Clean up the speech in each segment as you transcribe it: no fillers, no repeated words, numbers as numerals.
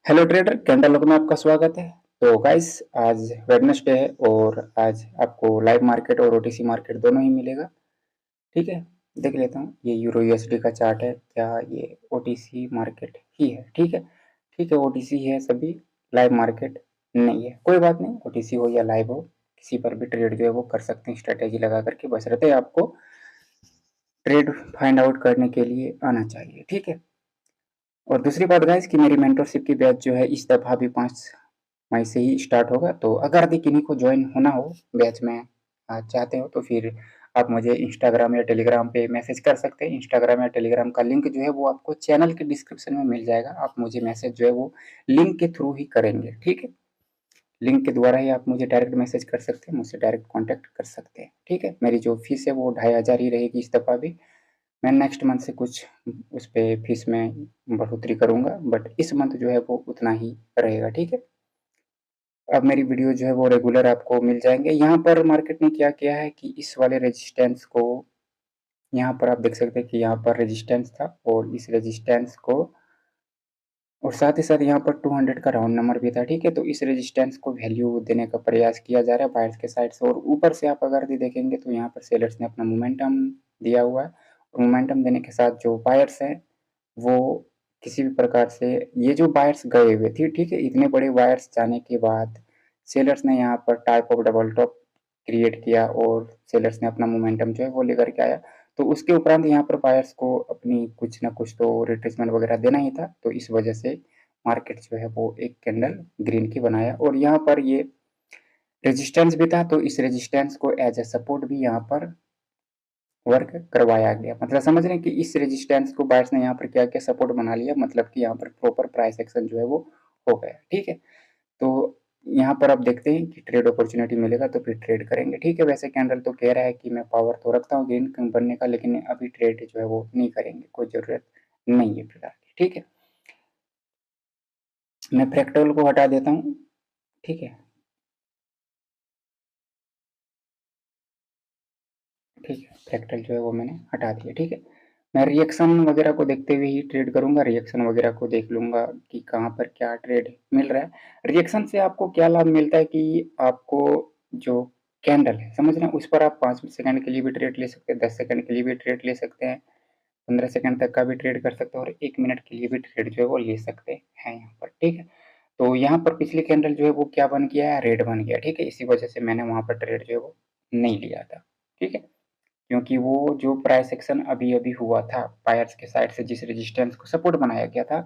Hello trader, candle lock में आपका स्वागत है। तो गाइस, आज वेडनेसडे है और आज आपको लाइव मार्केट और ओटीसी मार्केट दोनों ही मिलेगा। ठीक है, देख लेता हूँ ये यूरो यूएसडी का चार्ट है, क्या ये ओटीसी मार्केट ही है। ठीक है, ठीक है, ओटीसी है, सभी लाइव मार्केट नहीं है। कोई बात नहीं, ओटीसी हो या लाइव हो, किसी पर भी ट्रेड जो है वो कर सकते हैं स्ट्रेटेजी लगा करके, बस रहते आपको ट्रेड फाइंड आउट करने के लिए आना चाहिए। ठीक है, और दूसरी बात गाइस कि मेरी मेंटरशिप की बैच जो है इस दफ़ा भी 5 मई से ही स्टार्ट होगा। तो अगर यदि किन्हीं को ज्वाइन होना हो बैच में चाहते हो तो फिर आप मुझे इंस्टाग्राम या टेलीग्राम पे मैसेज कर सकते हैं। इंस्टाग्राम या टेलीग्राम का लिंक जो है वो आपको चैनल के डिस्क्रिप्शन में मिल जाएगा। आप मुझे मैसेज जो है वो लिंक के थ्रू ही करेंगे। ठीक है, लिंक के द्वारा ही आप मुझे डायरेक्ट मैसेज कर सकते हैं, मुझसे डायरेक्ट कॉन्टैक्ट कर सकते हैं। ठीक है, मेरी जो फीस है वो 2500 ही रहेगी इस दफ़ा भी। मैं नेक्स्ट मंथ से कुछ उस पे फीस में बढ़ोतरी करूँगा, बट इस मंथ जो है वो उतना ही रहेगा। ठीक है, अब मेरी वीडियो जो है वो रेगुलर आपको मिल जाएँगे। यहाँ पर मार्केट ने क्या किया है कि इस वाले रेजिस्टेंस को, यहाँ पर आप देख सकते हैं कि यहाँ पर रेजिस्टेंस था और इस रेजिस्टेंस को, और साथ ही साथ यहाँ पर 200 का राउंड नंबर भी था। ठीक है, तो इस रेजिस्टेंस को वैल्यू देने का प्रयास किया जा रहा है बायर्स के साइड से। और ऊपर से आप अगर भी देखेंगे तो यहाँ पर सेलर्स ने अपना मोमेंटम दिया हुआ है, और मोमेंटम देने के साथ जो बायर्स हैं वो किसी भी प्रकार से, ये जो बायर्स गए हुए थे, ठीक है, इतने बड़े बायर्स जाने के बाद सेलर्स ने यहाँ पर type of double top create किया और सेलर्स ने अपना मोमेंटम जो है वो लेकर के आया। तो उसके उपरांत यहाँ पर बायर्स को अपनी कुछ ना कुछ तो रिट्रेसमेंट वगैरह देना ही था। तो इस वजह से मार्केट जो है वो एक कैंडल ग्रीन की बनाया, और यहाँ पर ये रेजिस्टेंस भी था, तो इस रेजिस्टेंस को एज ए सपोर्ट भी यहाँ पर वर्क करवाया गया। मतलब समझ रहे हैं कि इस रेजिस्टेंस को बायर्स ने यहाँ पर क्या किया, सपोर्ट बना लिया, मतलब कि यहाँ पर प्रॉपर प्राइस एक्शन जो है वो हो गया। ठीक है, तो यहाँ पर आप देखते हैं कि ट्रेड अपॉर्चुनिटी मिलेगा तो फिर ट्रेड करेंगे। ठीक है, वैसे कैंडल तो कह रहा है कि मैं पावर तो रखता हूँ ग्रीन बनने का, लेकिन अभी ट्रेड जो है वो नहीं करेंगे, कोई ज़रूरत नहीं है फिलहाल। ठीक है, मैं फ्रैक्टल को हटा देता हूँ। ठीक है, ठीक है, फ्रैक्टल जो है वो मैंने हटा दिया। ठीक है, मैं रिएक्शन वगैरह को देखते हुए ही ट्रेड करूंगा, रिएक्शन वगैरह को देख लूंगा कि कहाँ पर क्या ट्रेड मिल रहा है। रिएक्शन से आपको क्या लाभ मिलता है कि आपको जो कैंडल है, समझ रहे हैं, उस पर आप 5 सेकंड के लिए भी ट्रेड ले सकते हैं, 10 सेकंड के लिए भी ट्रेड ले सकते हैं, 15 सेकंड तक का भी ट्रेड कर सकते हैं, और 1 मिनट के लिए भी ट्रेड जो है वो ले सकते हैं यहाँ पर। ठीक है, तो यहाँ पर पिछली कैंडल जो है वो क्या बन गया है, रेड बन गया। ठीक है, इसी वजह से मैंने वहाँ पर ट्रेड जो है वो नहीं लिया था। ठीक है, क्योंकि वो जो प्राइस एक्शन अभी अभी हुआ था बायर्स के साइड से, जिस रेजिस्टेंस को सपोर्ट बनाया गया था,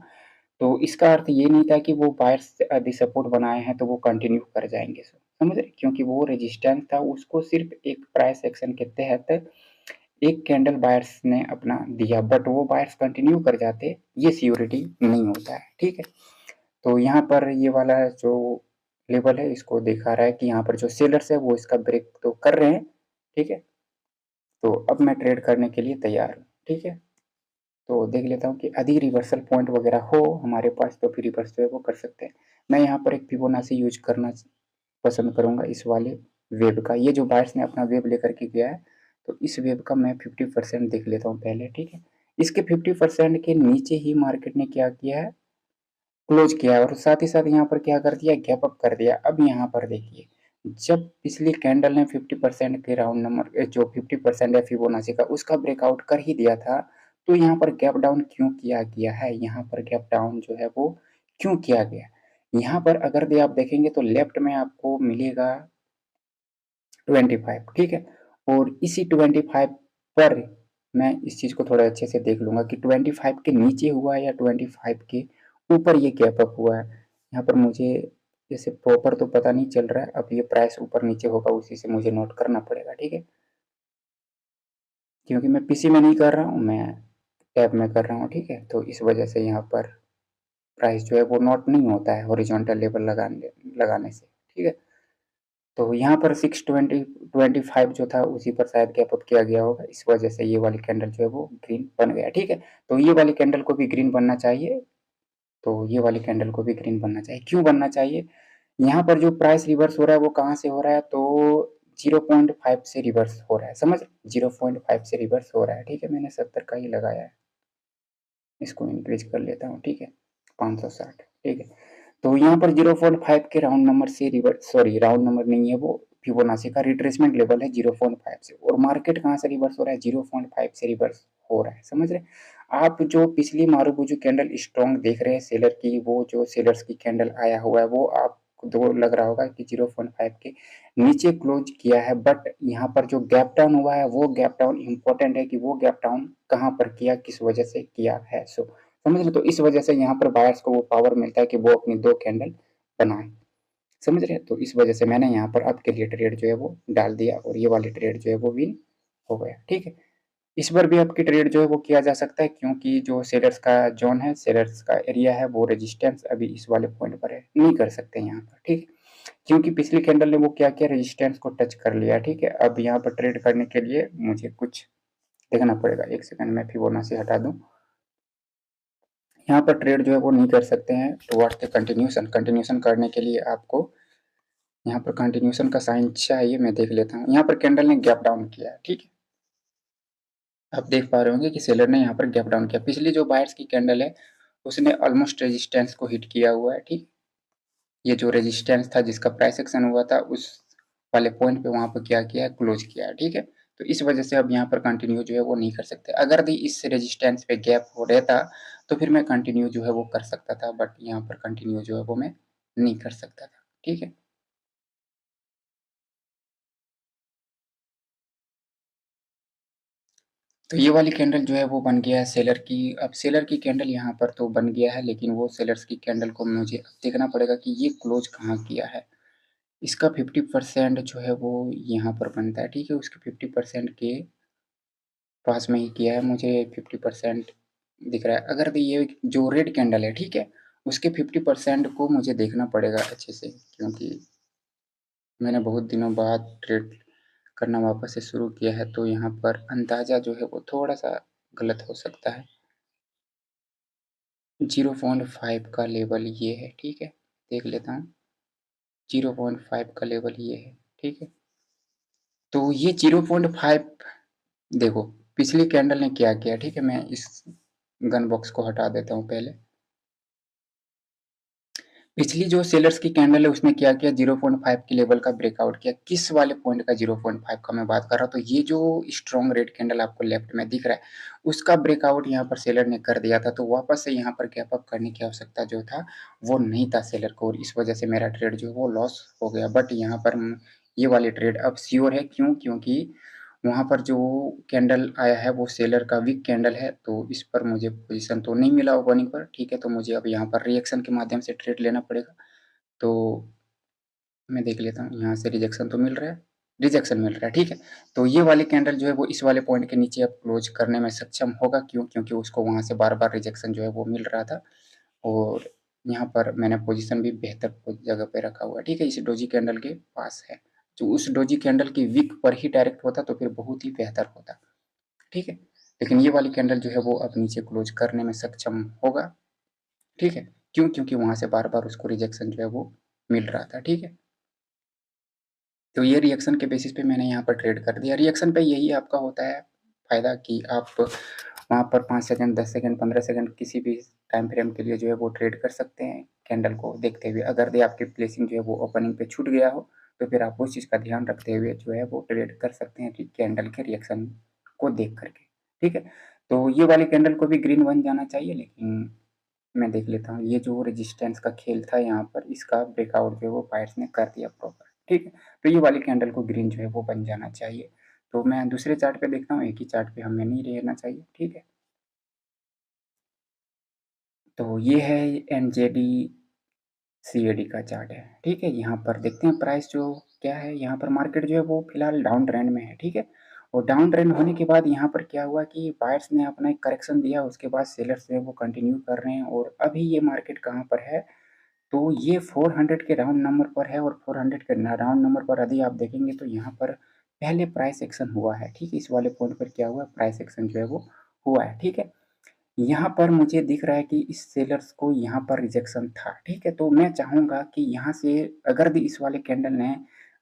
तो इसका अर्थ ये नहीं था कि वो बायर्स यदि सपोर्ट बनाए हैं तो वो कंटिन्यू कर जाएंगे। समझ रहे, क्योंकि वो रेजिस्टेंस था, उसको सिर्फ एक प्राइस एक्शन के तहत एक कैंडल बायर्स ने अपना दिया, बट वो बायर्स कंटिन्यू कर जाते, ये सियोरिटी नहीं होता है। ठीक है, तो यहाँ पर ये वाला जो लेवल है इसको दिखा रहा है कि यहाँ पर जो सेलर्स है वो इसका ब्रेक तो कर रहे हैं। ठीक है, तो अब मैं ट्रेड करने के लिए तैयार हूँ। ठीक है, तो देख लेता हूँ कि यदि रिवर्सल पॉइंट वगैरह हो हमारे पास तो फिर रिवर्स जो है वो कर सकते हैं। मैं यहाँ पर एक फिबोनाची यूज करना पसंद करूँगा इस वाले वेब का। ये जो बायर्स ने अपना वेब लेकर के गया है, तो इस वेब का मैं 50% देख लेता हूँ पहले। ठीक है, इसके 50% के नीचे ही मार्केट ने क्या किया है, क्लोज किया है, और साथ ही साथ यहाँ पर क्या कर दिया, गैप अप कर दिया। अब यहाँ पर देखिए, जब पिछली कैंडल ने 50% के राउंड नंबर जो 50% है फिबोनाची का, उसका ब्रेकआउट कर ही दिया था, तो यहाँ पर गैप डाउन क्यों किया गया है, यहाँ पर गैप डाउन जो है वो क्यों किया गया। यहाँ पर अगर भी आप देखेंगे तो लेफ्ट में आपको मिलेगा 25। ठीक है, और इसी 25 पर मैं इस चीज़ को थोड़ा अच्छे से देख लूंगा कि 25 के नीचे हुआ है या 25 के ऊपर ये गैप अप हुआ है। यहाँ पर मुझे जैसे प्रॉपर तो पता नहीं चल रहा है, अब ये प्राइस ऊपर नीचे होगा उसी से मुझे नोट करना पड़ेगा। ठीक है, क्योंकि मैं पीसी में नहीं कर रहा हूँ, मैं टैब में कर रहा हूँ। ठीक है, तो इस वजह से यहाँ पर प्राइस जो है वो नोट नहीं होता है हॉरिजॉन्टल लेवल लगाने से। ठीक है, तो यहाँ पर 620 25 जो था उसी पर शायद गैप अप किया गया होगा, इस वजह से ये वाली कैंडल जो है वो ग्रीन बन गया। ठीक है, तो ये वाली कैंडल को भी ग्रीन बनना चाहिए, तो ये वाली कैंडल को भी ग्रीन बनना चाहिए। क्यों बनना चाहिए, यहाँ पर जो प्राइस रिवर्स हो रहा है वो कहाँ से हो रहा है, तो 0.5 से रिवर्स हो रहा है। समझ, 0.5 से रिवर्स हो रहा है। ठीक है, मैंने 70 का ही लगाया है, इसको इंक्रीज कर लेता हूँ। ठीक है, 560। ठीक है, तो यहाँ पर 0.5 के राउंड नंबर से रिवर्स, सॉरी राउंड नंबर नहीं है वो, फिबोनाची का रिट्रेसमेंट लेवल है 0.5 से, और मार्केट कहाँ से रिवर्स हो रहा है, 0.5 से रिवर्स हो रहा है, समझ रहे। आप जो पिछली मारुबुजू कैंडल स्ट्रॉन्ग देख रहे हैं सेलर की, वो जो सेलर्स की कैंडल आया हुआ है वो आपको दो लग रहा होगा कि 0.5 के नीचे क्लोज किया है, बट यहाँ पर जो गैप डाउन हुआ है वो गैप डाउन इंपॉर्टेंट है कि वो गैप डाउन कहाँ पर किया, किस वजह से किया है। सो समझ लो, तो इस वजह से यहाँ पर बायर्स को वो पावर मिलता है कि वो अपनी दो कैंडल बनाए, समझ रहे हैं। तो इस वजह से मैंने यहाँ पर आपके लिए ट्रेड जो है वो डाल दिया, और ये वाली ट्रेड जो है वो विन हो गया, ठीक है। इस बार भी आपकी ट्रेड जो है वो किया जा सकता है, क्योंकि जो सेलर्स का जोन है, सेलर्स का एरिया है, वो रेजिस्टेंस अभी इस वाले पॉइंट पर है, नहीं कर सकते यहाँ पर, ठीक है। क्योंकि पिछली कैंडल ने वो क्या किया, रेजिस्टेंस को टच कर लिया, ठीक है। अब यहाँ पर ट्रेड करने के लिए मुझे कुछ देखना पड़ेगा, एक सेकंड में फिबोनाची हटा दूं। यहाँ पर ट्रेड जो है वो नहीं कर सकते हैं टुवर्ड्स द कंटिन्यूशन, कंटिन्यूशन करने के लिए आपको यहाँ पर कंटिन्यूशन का साइन चाहिए, मैं देख लेता हूँ। यहाँ पर कैंडल ने गैप डाउन किया है, ठीक है। आप देख पा रहे होंगे कि सेलर ने यहाँ पर गैप डाउन किया, पिछली जो बायर्स की कैंडल है उसने ऑलमोस्ट रेजिस्टेंस को हिट किया हुआ है, ठीक। ये जो रेजिस्टेंस था जिसका प्राइस एक्शन हुआ था उस वाले पॉइंट पे वहां पर क्या किया है, क्लोज किया है, ठीक है। तो इस वजह से अब यहाँ पर कंटिन्यू जो है वो नहीं कर सकते। अगर भी इस रेजिस्टेंस पे गैप हो रहता तो फिर मैं कंटिन्यू जो है वो कर सकता था, बट यहाँ पर कंटिन्यू जो है वो मैं नहीं कर सकता था, ठीक है। तो ये वाली कैंडल जो है वो बन गया है सेलर की। अब सेलर की कैंडल यहाँ पर तो बन गया है, लेकिन वो सेलर्स की कैंडल को मुझे अब देखना पड़ेगा कि ये क्लोज कहाँ किया है। इसका 50% जो है वो यहाँ पर बनता है, ठीक है। उसके 50% के पास में ही किया है, मुझे 50% दिख रहा है। अगर तो ये जो रेड कैंडल है, ठीक है, उसके 50% को मुझे देखना पड़ेगा अच्छे से, क्योंकि मैंने बहुत दिनों बाद ट्रेड करना वापस से शुरू किया है, तो यहाँ पर अंदाज़ा जो है वो थोड़ा सा गलत हो सकता है। 0.5 का लेवल ये है, ठीक है, देख लेता हूँ। 0.5 का लेवल ये है, ठीक है। तो ये 0.5 देखो, पिछली कैंडल ने क्या किया, ठीक है। मैं इस गन बॉक्स को हटा देता हूँ पहले। पिछली जो सेलर्स की कैंडल है उसने क्या किया, 0.5 के लेवल का ब्रेकआउट किया। किस वाले पॉइंट का 0.5 का मैं बात कर रहा हूँ, तो ये जो स्ट्रॉन्ग रेड कैंडल आपको लेफ्ट में दिख रहा है उसका ब्रेकआउट यहाँ पर सेलर ने कर दिया था, तो वापस से यहाँ पर गैप अप करने की आवश्यकता जो था वो नहीं था सेलर को, और इस वजह से मेरा ट्रेड जो है वो लॉस हो गया। बट यहाँ पर ये वाली ट्रेड अब श्योर है, क्यों, क्योंकि वहाँ पर जो कैंडल आया है वो सेलर का वीक कैंडल है, तो इस पर मुझे पोजीशन तो नहीं मिला ओपनिंग पर, ठीक है। तो मुझे अब यहाँ पर रिएक्शन के माध्यम से ट्रेड लेना पड़ेगा। तो मैं देख लेता हूँ, यहाँ से रिजेक्शन तो मिल रहा है, रिजेक्शन मिल रहा है, ठीक है। तो ये वाली कैंडल जो है वो इस वाले पॉइंट के नीचे अब क्लोज करने में सक्षम होगा, क्यों, क्योंकि उसको वहाँ से बार बार रिजेक्शन जो है वो मिल रहा था, और यहाँ पर मैंने पोजीशन भी बेहतर जगह पे रखा हुआ है, ठीक है। इस डोजी कैंडल के पास है, जो उस डोजी कैंडल की वीक पर ही डायरेक्ट होता तो फिर बहुत ही बेहतर होता, ठीक है। लेकिन ये वाली कैंडल जो है वो अब नीचे क्लोज करने में सक्षम होगा, ठीक है। क्यों, क्योंकि वहाँ से बार बार उसको रिजेक्शन जो है वो मिल रहा था, ठीक है। तो ये रिएक्शन के बेसिस पे मैंने यहाँ पर ट्रेड कर दिया। रिएक्शन पे यही आपका होता है फ़ायदा कि आप वहाँ पर 5 सेकंड, 10 सेकंड, 15 सेकंड किसी भी टाइम फ्रेम के लिए जो है वो ट्रेड कर सकते हैं कैंडल को देखते हुए। अगर दे आपकी प्लेसिंग जो है वो ओपनिंग पे छूट गया हो तो फिर आप उस चीज़ का ध्यान रखते हुए जो है वो ट्रेड कर सकते हैं कि कैंडल के रिएक्शन को देख करके, ठीक है। तो ये वाली कैंडल को भी ग्रीन बन जाना चाहिए, लेकिन मैं देख लेता हूँ। ये जो रेजिस्टेंस का खेल था यहाँ पर, इसका ब्रेकआउट जो है वो बायर्स ने कर दिया प्रॉपर, ठीक है। तो ये वाली कैंडल को ग्रीन जो है वो बन जाना चाहिए। तो मैं दूसरे चार्ट पे देखता हूँ, एक ही चार्ट पे हमें नहीं रहना चाहिए, ठीक है। तो ये है एनजेडी सीएडी का चार्ट है, ठीक है। यहाँ पर देखते हैं प्राइस जो क्या है। यहाँ पर मार्केट जो है वो फिलहाल डाउन ट्रेंड में है, ठीक है। और डाउन ट्रेंड होने के बाद यहाँ पर क्या हुआ कि बायर्स ने अपना एक करेक्शन दिया, उसके बाद सेलर्स जो है वो कंटिन्यू कर रहे हैं, और अभी ये मार्केट कहाँ पर है, तो ये 400 के राउंड नंबर पर है, और 400 के राउंड नंबर पर यदि आप देखेंगे तो यहाँ पर पहले प्राइस एक्शन हुआ है, ठीक है। इस वाले पॉइंट पर क्या हुआ, प्राइस एक्शन जो है वो हुआ है, ठीक है। यहाँ पर मुझे दिख रहा है कि इस सेलर्स को यहाँ पर रिजेक्शन था, ठीक है। तो मैं चाहूँगा कि यहाँ से अगर भी इस वाले कैंडल ने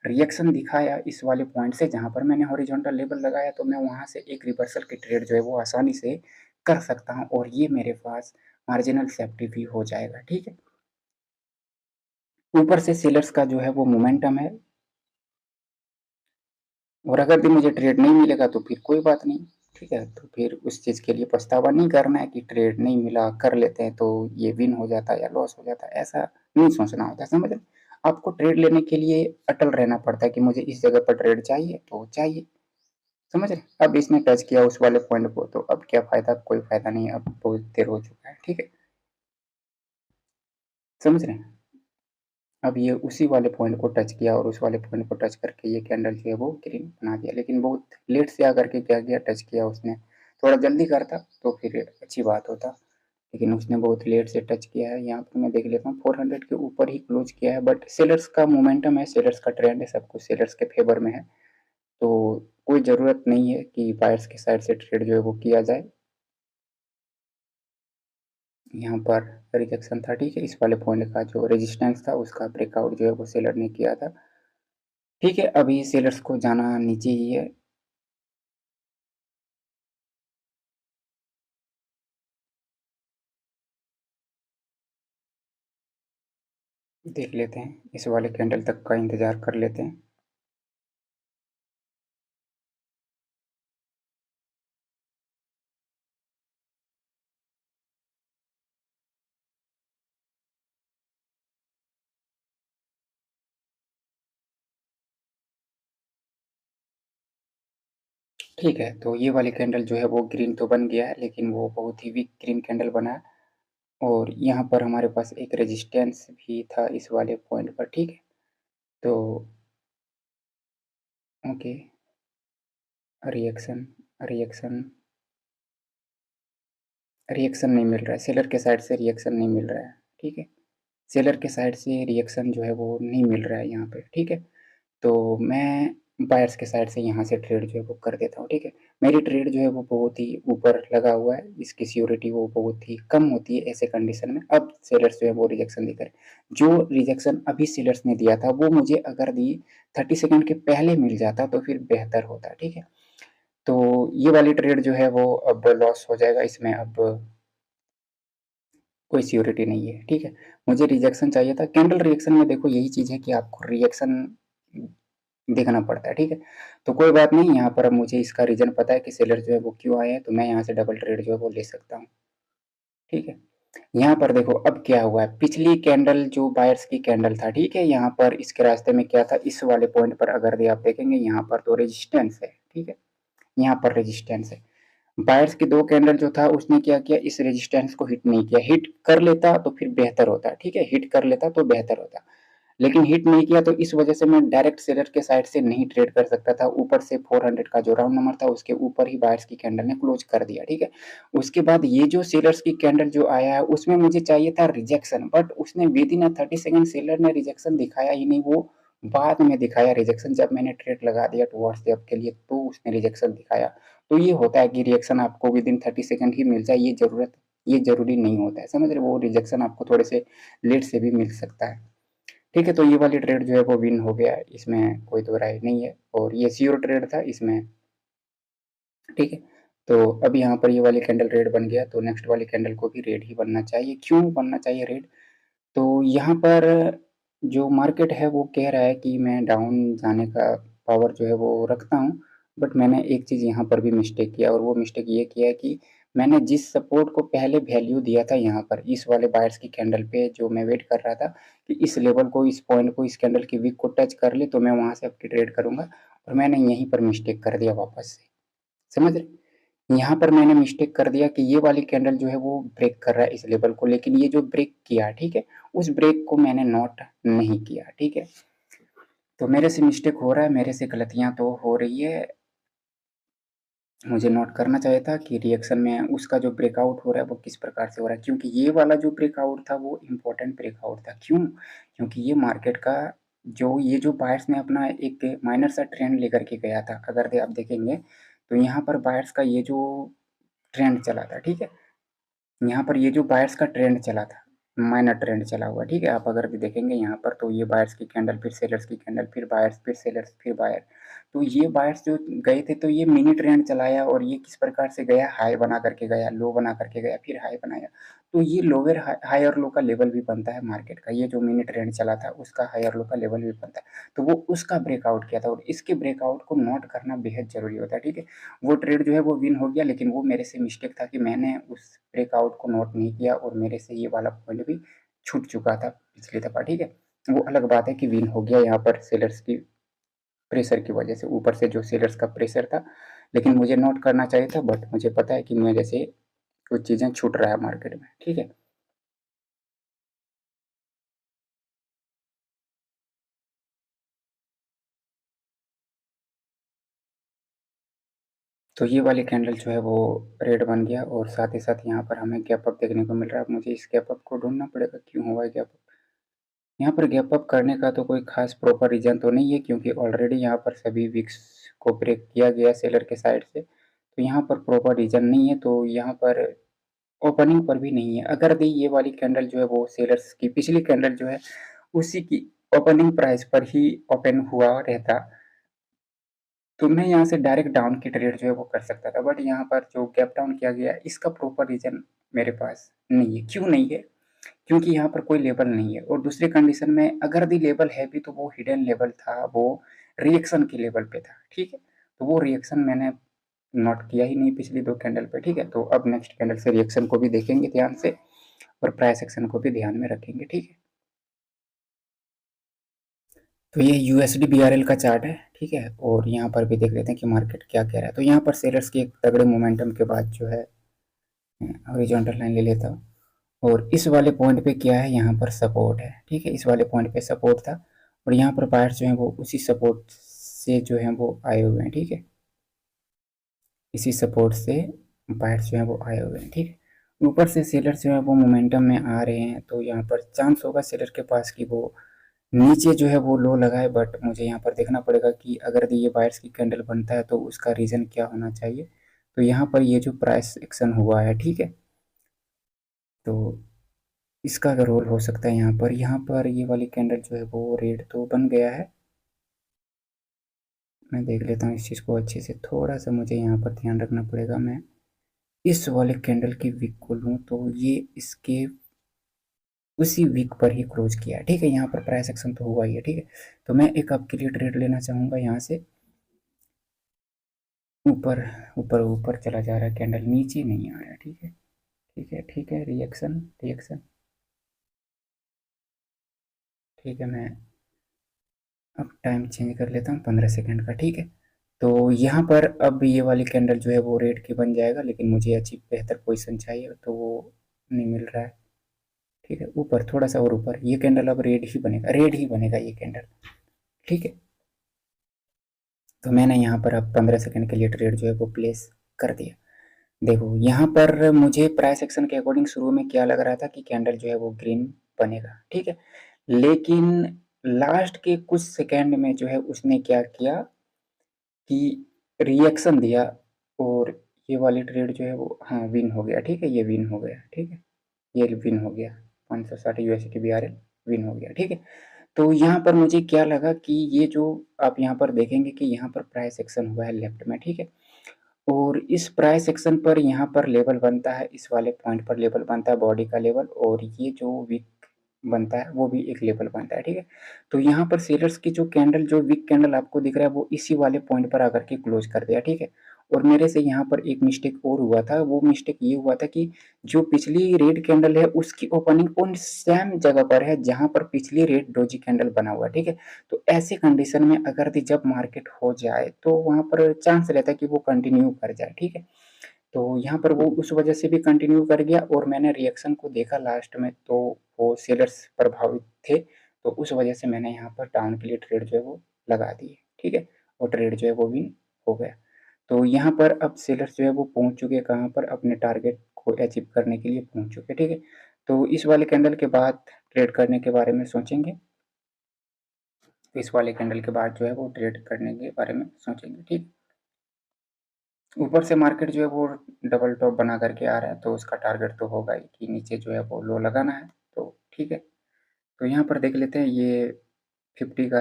रिएक्शन दिखाया इस वाले पॉइंट से जहाँ पर मैंने हॉरिजॉन्टल लेवल लगाया, तो मैं वहाँ से एक रिवर्सल की ट्रेड जो है वो आसानी से कर सकता हूँ, और ये मेरे पास मार्जिनल सेफ्टी भी हो जाएगा, ठीक है। ऊपर से सेलर्स का जो है वो मोमेंटम है, और अगर भी मुझे ट्रेड नहीं मिलेगा तो फिर कोई बात नहीं, ठीक है। तो फिर उस चीज़ के लिए पछतावा नहीं करना है कि ट्रेड नहीं मिला, कर लेते हैं तो ये विन हो जाता है या लॉस हो जाता है, ऐसा नहीं सोचना होता है, समझ रहे? आपको ट्रेड लेने के लिए अटल रहना पड़ता है कि मुझे इस जगह पर ट्रेड चाहिए तो चाहिए, समझ रहे? अब इसने टच किया उस वाले पॉइंट को, तो अब क्या फ़ायदा? कोई फ़ायदा नहीं है, अब बहुत देर हो चुका है, ठीक है, समझ रहे हैं? अब ये उसी वाले पॉइंट को टच किया और उस वाले पॉइंट को टच करके ये कैंडल जो है वो ग्रीन बना दिया, लेकिन बहुत लेट से आकर के क्या किया, टच किया उसने। थोड़ा जल्दी करता तो फिर अच्छी बात होता, लेकिन उसने बहुत लेट से टच किया है। यहाँ पर मैं देख लेता हूँ 400 के ऊपर ही क्लोज किया है, बट सेलर्स का मोमेंटम है, सेलर्स का ट्रेंड है, सब कुछ सेलर्स के फेवर में है, तो कोई ज़रूरत नहीं है कि बायर्स की साइड से ट्रेड जो है वो किया जाए। यहाँ पर रिजेक्शन था, ठीक है, इस वाले पॉइंट का जो रेजिस्टेंस था उसका ब्रेकआउट जो है वो सेलर ने किया था, ठीक है। अभी सेलर्स को जाना नीचे ही है, देख लेते हैं, इस वाले कैंडल तक का इंतज़ार कर लेते हैं। ठीक है, तो ये वाली कैंडल जो है वो ग्रीन तो बन गया है, लेकिन वो बहुत ही वीक ग्रीन कैंडल बना है, और यहाँ पर हमारे पास एक रेजिस्टेंस भी था इस वाले पॉइंट पर, ठीक है। तो ओके, रिएक्शन रिएक्शन रिएक्शन नहीं मिल रहा है, सेलर के साइड से रिएक्शन नहीं मिल रहा है, ठीक है। सेलर के साइड से रिएक्शन जो है वो नहीं मिल रहा है यहाँ पे, ठीक है। तो मैं बायर्स के साइड से यहाँ से ट्रेड जो है वो कर देता हूँ, ठीक है। मेरी ट्रेड जो है वो बहुत ही ऊपर लगा हुआ है, इसकी सिक्योरिटी वो बहुत ही कम होती है ऐसे कंडीशन में। अब सेलर्स जो है वो रिजेक्शन देकर, जो रिजेक्शन अभी सेलर्स ने दिया था वो मुझे अगर दी 30 सेकंड के पहले मिल जाता तो फिर बेहतर होता, ठीक है। तो ये वाली ट्रेड जो है वो अब लॉस हो जाएगा, इसमें अब कोई सिक्योरिटी नहीं है, ठीक है। मुझे रिजेक्शन चाहिए था, कैंडल रिएक्शन में देखो यही चीज़ है कि आपको रिएक्शन देखना पड़ता है, ठीक है। तो कोई बात नहीं, यहाँ पर अब मुझे इसका रीज़न पता है कि सेलर जो है वो क्यों आए हैं, तो मैं यहाँ से डबल ट्रेड जो है वो ले सकता हूँ, ठीक है। यहाँ पर देखो अब क्या हुआ है, पिछली कैंडल जो बायर्स की कैंडल था, ठीक है, यहाँ पर इसके रास्ते में क्या था, इस वाले पॉइंट पर अगर आप देखेंगे यहाँ पर तो रेजिस्टेंस है, ठीक है, यहाँ पर रेजिस्टेंस है। बायर्स की 2 कैंडल जो था उसने क्या किया, इस रेजिस्टेंस को हिट नहीं किया, हिट कर लेता तो फिर बेहतर होता, ठीक है, हिट कर लेता तो बेहतर होता, लेकिन हिट नहीं किया, तो इस वजह से मैं डायरेक्ट सेलर के साइड से नहीं ट्रेड कर सकता था। ऊपर से 400 का जो राउंड नंबर था उसके ऊपर ही बायर्स की कैंडल ने क्लोज कर दिया, ठीक है। उसके बाद ये जो सेलर्स की कैंडल जो आया है उसमें मुझे चाहिए था रिजेक्शन, बट उसने विद इन 30 सेकंड सेलर ने रिजेक्शन दिखाया ही नहीं, वो बाद में दिखाया रिजेक्शन, जब मैंने ट्रेड लगा दिया टुवर्ड्स द अप के लिए तो उसने रिजेक्शन दिखाया। तो ये होता है कि रिएक्शन आपको विद इन 30 सेकंड ही मिल जाए, ये ज़रूरी नहीं होता है, समझ रहे हो? वो रिजेक्शन आपको थोड़े से लेट से भी मिल सकता है। ठीक है, तो ये वाली ट्रेड जो है वो विन हो गया है, इसमें कोई दो राय नहीं है, और ये श्योर ट्रेड था इसमें, ठीक है। तो अब यहाँ पर ये वाली कैंडल रेड बन गया, तो नेक्स्ट वाली कैंडल को भी रेड ही बनना चाहिए। क्यों बनना चाहिए रेड? तो यहाँ पर जो मार्केट है वो कह रहा है कि मैं डाउन जाने का पावर जो है वो रखता हूँ, बट मैंने एक चीज़ यहाँ पर भी मिस्टेक किया, और वो मिस्टेक ये किया है कि मैंने जिस सपोर्ट को पहले वैल्यू दिया था यहाँ पर इस वाले बायर्स की कैंडल पे, जो मैं वेट कर रहा था कि इस लेवल को, इस पॉइंट को, इस कैंडल की वीक को टच कर ले तो मैं वहाँ से आपकी ट्रेड करूँगा, और मैंने यहीं पर मिस्टेक कर दिया वापस से, समझ रहे? यहाँ पर मैंने मिस्टेक कर दिया कि ये वाली कैंडल जो है वो ब्रेक कर रहा है इस लेवल को, लेकिन ये जो ब्रेक किया, ठीक है, उस ब्रेक को मैंने नोट नहीं किया, ठीक है। तो मेरे से मिस्टेक हो रहा है, मेरे से गलतियाँ तो हो रही है, मुझे नोट करना चाहिए था कि रिएक्शन में उसका जो ब्रेकआउट हो रहा है वो किस प्रकार से हो रहा है, क्योंकि ये वाला जो ब्रेकआउट था वो इम्पोर्टेंट ब्रेकआउट था। क्यों? क्योंकि ये मार्केट का ये जो बायर्स ने अपना एक माइनर सा ट्रेंड लेकर के गया था, अगर आप देखेंगे तो यहाँ पर बायर्स का ये जो ट्रेंड चला था, ठीक है, यहाँ पर ये जो बायर्स का ट्रेंड चला था, माइनर ट्रेंड चला हुआ, ठीक है, आप अगर भी देखेंगे यहाँ पर तो ये बायर्स की कैंडल, फिर सेलर्स की कैंडल, फिर बायर्स, फिर सेलर्स, फिर बायर, तो ये बायर्स जो गए थे तो ये मिनी ट्रेंड चलाया, और ये किस प्रकार से गया, हाई बना करके गया, लो बना करके गया, फिर हाई बनाया, तो ये लोअर हायर लो का लेवल भी बनता है मार्केट का। ये जो मिनी ट्रेंड चला था उसका हायर लो का लेवल भी बनता है, तो वो उसका ब्रेकआउट किया था और इसके ब्रेकआउट को नोट करना बेहद ज़रूरी होता है, ठीक है। वो ट्रेड जो है वो विन हो गया, लेकिन वो मेरे से मिस्टेक था कि मैंने उस ब्रेकआउट को नोट नहीं किया और मेरे से ये वाला पॉइंट भी छूट चुका था पिछली दफ़ा, ठीक है। वो अलग बात है कि विन हो गया यहाँ पर सेलर्स की प्रेशर की वजह से, ऊपर से जो सेलर्स का प्रेशर था, लेकिन मुझे नोट करना चाहिए था, बट मुझे पता है कि मेरे से कुछ चीज़ें छूट रहा है मार्केट में, ठीक है। तो ये वाली कैंडल जो है वो रेड बन गया और साथ ही साथ यहाँ पर हमें गैप अप देखने को मिल रहा है। अब मुझे इस गैप अप को ढूंढना पड़ेगा, क्यों हुआ है गैप अप। यहाँ पर गैप अप करने का तो कोई खास प्रॉपर रीज़न तो नहीं है, क्योंकि ऑलरेडी यहाँ पर सभी विक्स को ब्रेक किया गया सेलर के साइड से, तो यहाँ पर प्रॉपर रीज़न नहीं है। तो यहाँ पर ओपनिंग पर भी नहीं है। अगर दी ये वाली कैंडल जो है वो सेलर्स की पिछली कैंडल जो है उसी की ओपनिंग प्राइस पर ही ओपन हुआ रहता, तो मैं यहाँ से डायरेक्ट डाउन की ट्रेड जो है वो कर सकता था, बट यहाँ पर जो गैप डाउन किया गया इसका प्रॉपर रीज़न मेरे पास नहीं है। क्यों नहीं है? क्योंकि यहाँ पर कोई लेवल नहीं है, और दूसरी कंडीशन में अगर भी लेवल है भी तो वो हिडन लेवल था, वो रिएक्शन के लेवल पे था, ठीक है। तो वो रिएक्शन मैंने नोट किया ही नहीं पिछली दो कैंडल पे, ठीक है। तो अब नेक्स्ट कैंडल से रिएक्शन को भी देखेंगे ध्यान से और प्राइस एक्शन को भी ध्यान में रखेंगे, ठीक है। तो ये यूएसडी बीआरएल का चार्ट है, ठीक है, और यहाँ पर भी देख लेते हैं कि मार्केट क्या कह रहा है। तो यहाँ पर सेलर्स की एक तगड़े मोमेंटम के बाद जो है हॉरिजॉन्टल लाइन ले लेता हूँ, और इस वाले पॉइंट पे क्या है, यहाँ पर सपोर्ट है, ठीक है। इस वाले पॉइंट पे सपोर्ट था और यहाँ पर बायर्स जो है वो उसी सपोर्ट से जो है वो आए हुए हैं, ठीक है। इसी सपोर्ट से बायर्स जो है वो आए हुए हैं, ठीक है। ऊपर से सेलर जो है वो मोमेंटम में आ रहे हैं, तो यहाँ पर चांस होगा सेलर के पास कि वो नीचे जो है वो लो लगाए, बट मुझे यहाँ पर देखना पड़ेगा कि अगर ये बायर्स की कैंडल बनता है तो उसका रीज़न क्या होना चाहिए। तो यहाँ पर ये जो प्राइस एक्शन हुआ है, ठीक है, तो इसका अगर रोल हो सकता है यहाँ पर ये वाली कैंडल जो है वो रेड तो बन गया है। मैं देख लेता हूँ इस चीज़ को अच्छे से, थोड़ा सा मुझे यहाँ पर ध्यान रखना पड़ेगा। मैं इस वाले कैंडल की विक को लूँ तो ये इसके उसी वीक पर ही क्लोज किया है, ठीक है। यहाँ पर प्राइस एक्शन तो हुआ ही है, ठीक है। तो मैं एक आपके लिए ट्रेड लेना चाहूँगा यहाँ से। ऊपर ऊपर ऊपर चला जा रहा है, कैंडल नीचे नहीं आया, ठीक है, ठीक है, ठीक है। रिएक्शन रिएक्शन, ठीक है। मैं अब टाइम चेंज कर लेता हूँ 15 सेकंड का, ठीक है। तो यहाँ पर अब ये वाली कैंडल जो है वो रेड की बन जाएगा, लेकिन मुझे अच्छी बेहतर पोजीशन चाहिए तो वो नहीं मिल रहा है, ठीक है। ऊपर थोड़ा सा और ऊपर ये कैंडल अब रेड ही बनेगा, रेड ही बनेगा ये कैंडल, ठीक है। तो मैंने यहाँ पर अब 15 सेकंड के लिए ट्रेड जो है वो प्लेस कर दिया। देखो यहाँ पर मुझे प्राइस एक्शन के अकॉर्डिंग शुरू में क्या लग रहा था कि कैंडल जो है वो ग्रीन बनेगा, ठीक है। लेकिन लास्ट के कुछ सेकंड में जो है उसने क्या किया कि रिएक्शन दिया, और ये वाली ट्रेड जो है वो हाँ विन हो गया, ठीक है। ये विन हो गया, ठीक है, ये विन हो गया। 560 यूएसडी बीआरएल विन हो गया, ठीक है। तो यहाँ पर मुझे क्या लगा कि ये जो आप यहाँ पर देखेंगे कि यहाँ पर प्राइस एक्शन हुआ है लेफ्ट में, ठीक है। और इस प्राइस सेक्शन पर यहाँ पर लेवल बनता है, इस वाले पॉइंट पर लेवल बनता है बॉडी का लेवल, और ये जो विक बनता है वो भी एक लेवल बनता है, ठीक है। तो यहाँ पर सेलर्स की जो कैंडल जो विक कैंडल आपको दिख रहा है वो इसी वाले पॉइंट पर आकर के क्लोज कर दिया, ठीक है। और मेरे से यहाँ पर एक मिस्टेक और हुआ था, वो मिस्टेक ये हुआ था कि जो पिछली रेड कैंडल है उसकी ओपनिंग पॉइंट सेम जगह पर है जहाँ पर पिछली रेड डोजी कैंडल बना हुआ है, ठीक है। तो ऐसी कंडीशन में अगर जब मार्केट हो जाए तो वहाँ पर चांस रहता है कि वो कंटिन्यू कर जाए, ठीक है। तो यहाँ पर वो उस वजह से भी कंटिन्यू कर गया, और मैंने रिएक्शन को देखा लास्ट में तो वो सेलर्स प्रभावित थे, तो उस वजह से मैंने यहाँ पर डाउन के लिए ट्रेड जो है वो लगा दिए, ठीक है। और ट्रेड जो है वो विन हो गया। तो यहाँ पर अब सेलर्स जो है वो पहुँच चुके हैं कहाँ पर, अपने टारगेट को अचीव करने के लिए पहुँच चुके हैं, ठीक है। तो इस वाले कैंडल के बाद ट्रेड करने के बारे में सोचेंगे, तो इस वाले कैंडल के बाद जो है वो ट्रेड करने के बारे में सोचेंगे, ठीक। ऊपर से मार्केट जो है वो डबल टॉप बना करके आ रहा है, तो उसका टारगेट तो होगा ही कि नीचे जो है वो लो लगाना है, तो ठीक है। तो यहाँ पर देख लेते हैं, ये 50 का